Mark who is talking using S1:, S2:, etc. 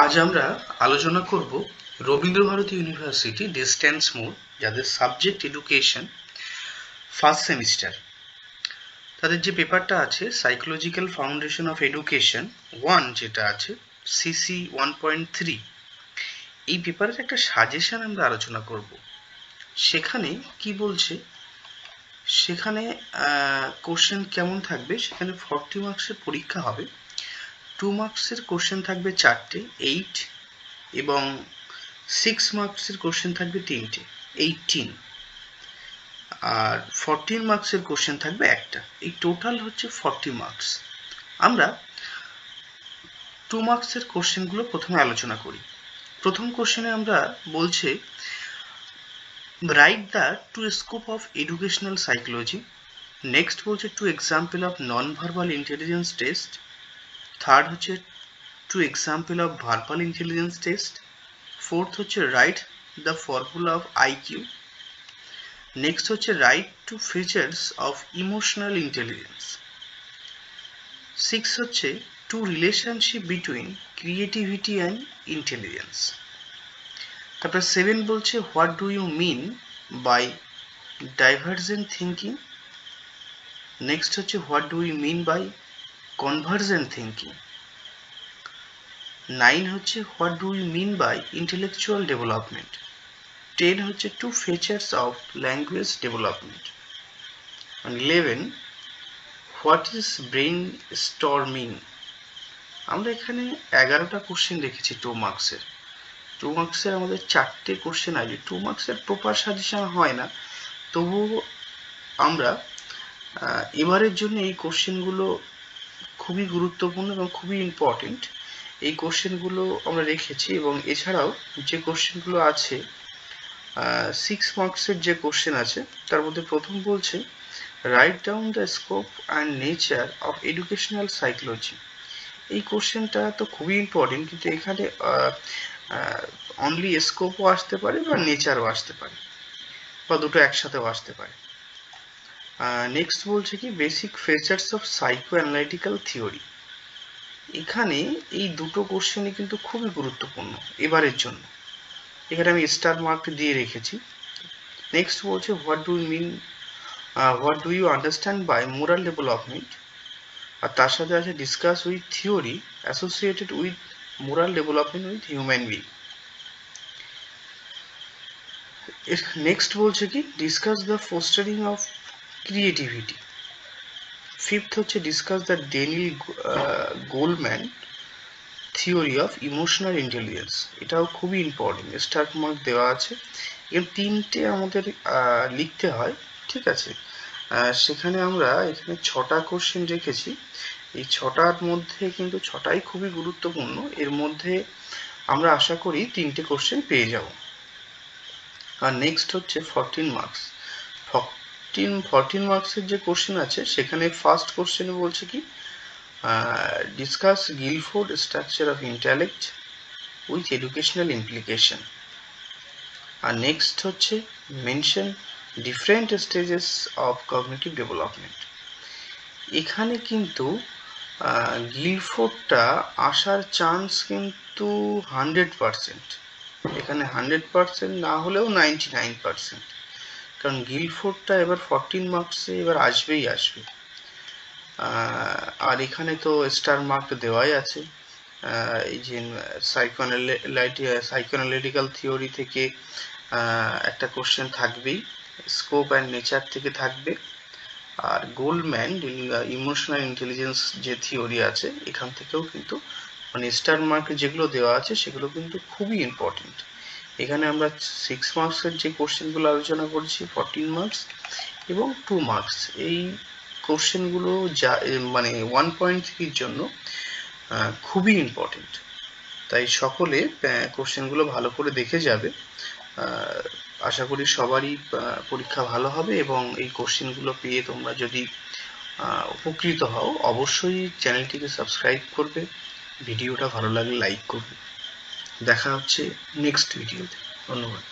S1: আজ আমরা আলোচনা করব রবীন্দ্রভারতী ইউনিভার্সিটি ডিস্টেন্স মোড, যাদের সাবজেক্ট এডুকেশন ফার্স্ট সেমিস্টার, তাদের যে পেপারটা আছে সাইকোলজিক্যাল ফাউন্ডেশন অফ এডুকেশন 1, যেটা আছে সিসি 1.3, এই পেপারের একটা সাজেশন আমরা আলোচনা করব। সেখানে কি বলছে, সেখানে কোশ্চেন কেমন থাকবে, সেখানে 40 মার্কসের পরীক্ষা হবে। 2 মার্কসের কোশ্চেন থাকবে 4টে, 8, এবং 6 মার্কসের কোশ্চেন থাকবে 3টে, 18, আর 14 মার্কসের কোশ্চেন থাকবে একটা। এই টোটাল হচ্ছে 40 মার্কস। আমরা 2 মার্কসের কোশ্চেনগুলো প্রথমে আলোচনা করি। প্রথম কোশ্চেনে আমরা বলছে write the two scope of educational psychology. Next বলছে two example of non verbal intelligence test. Third হচ্ছে two example of verbal intelligence test. Fourth হচ্ছে write the formula of IQ. Next হচ্ছে write two features of emotional intelligence. 6 হচ্ছে two relationship between creativity and intelligence. তারপর 7 বলছে what do you mean by divergent thinking. Next হচ্ছে what do you mean by convergent thinking. 9 হচ্ছে what do you mean by intellectual development. 10 হচ্ছে two features of language development. 11 what is brainstorming. আমরা এখানে 11টা question রেখেছি 2 মার্কসের। 2 মার্কসের আমাদের 4টে question আছে। 2 মার্কসের প্রপার সাজেশন হয় না, তবুও আমরা এবারের জন্য এই কোশ্চেনগুলো খুবই গুরুত্বপূর্ণ এবং খুবই ইম্পর্টেন্ট, এই কোশ্চেনগুলো আমরা রেখেছি। এবং এছাড়াও যে কোশ্চেনগুলো আছে 6 মার্কসের যে কোশ্চেন আছে, তার মধ্যে প্রথম বলছে write down the scope and nature of educational psychology. এই কোশ্চেনটা তো খুবই ইম্পর্টেন্ট, কিন্তু এখানে অনলি স্কোপও আসতে পারে বা নেচারও আসতে পারে, বা দুটো একসাথেও আসতে পারে। নেক্সট বলছে কি basic features of psycho analytical theory. এখানে এই দুটো কোশ্চেনই কিন্তু খুবই গুরুত্বপূর্ণ এবারের জন্য, এখানে আমি স্টার মার্ক দিয়ে রেখেছি। নেক্সট বলছে what do you understand by moral development, আর তার সাথে আছে discuss with theory associated with moral development with human being. Next বলছে কি discuss the fostering of creativity. Fifth হচ্ছে discuss the Daniel Goleman theory of emotional intelligence. এটাও খুবই important, star mark দেওয়া আছে। এখানে 3টে আমাদের লিখতে হয়, ঠিক আছে। সেখানে আমরা এখানে 6টা কোশ্চেন রেখেছি। এই 6টার মধ্যে কিন্তু 6টাই খুবই গুরুত্বপূর্ণ। এর মধ্যে আমরা আশা করি 3টে কোশ্চেন পেয়ে যাব। আর নেক্সট হচ্ছে 14 মার্কস। 14 মার্কসের যে কোশ্চেন আছে, সেখানে ফার্স্ট কোশ্চেনে বলছে কি discuss Guilford structure of intellect with educational implication. আর নেক্সট হচ্ছে mention different stages of cognitive development. এখানে কিন্তু গিলফোর্ডটা আসার চান্স কিন্তু 100%। এখানে 100% না হলেও 99%, কারণ গিলফোর্ডটা এবার 14 মার্কসে এবার আসবেই আসবে। আর এখানে তো স্টার মার্ক দেওয়াই আছে। এই যে সাইকোঅ্যানালিটিক্যাল থিওরি থেকে একটা কোশ্চেন থাকবেই, স্কোপ অ্যান্ড নেচার থেকে থাকবে, আর গোল্ডম্যান ইমোশনাল ইন্টেলিজেন্স যে থিওরি আছে, এখান থেকেও কিন্তু মানে স্টার মার্কে যেগুলো দেওয়া আছে সেগুলো কিন্তু খুবই ইম্পর্টেন্ট। এখানে আমরা 6 মার্কসের যে কোশ্চেনগুলো আলোচনা করছি, 14 মার্কস এবং 2 মার্কস, এই কোশ্চেনগুলো যা মানে 1.3 জন্য খুবই ইম্পর্টেন্ট। তাই সকলে কোশ্চেনগুলো ভালো করে দেখে যাবে। আশা করি সবারই পরীক্ষা ভালো হবে, এবং এই কোশ্চেনগুলো পেয়ে তোমরা যদি উপকৃত হও, অবশ্যই চ্যানেলটিকে সাবস্ক্রাইব করবে, ভিডিওটা ভালো লাগলে লাইক করবে। দেখা হচ্ছে নেক্সট ভিডিওতে। ধন্যবাদ।